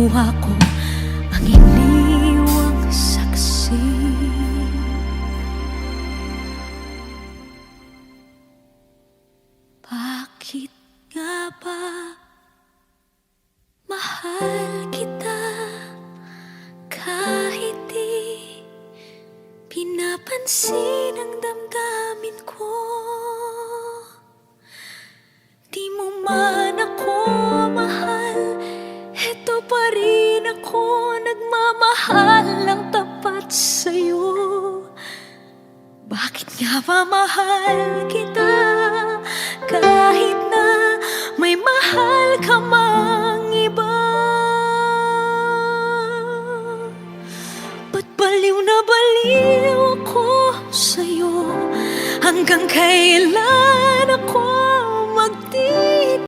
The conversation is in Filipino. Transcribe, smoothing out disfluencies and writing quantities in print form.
nakuha ko ang iniwang saksi. Bakit nga ba mahal kita kahit di pinapansin ang damdamin ko?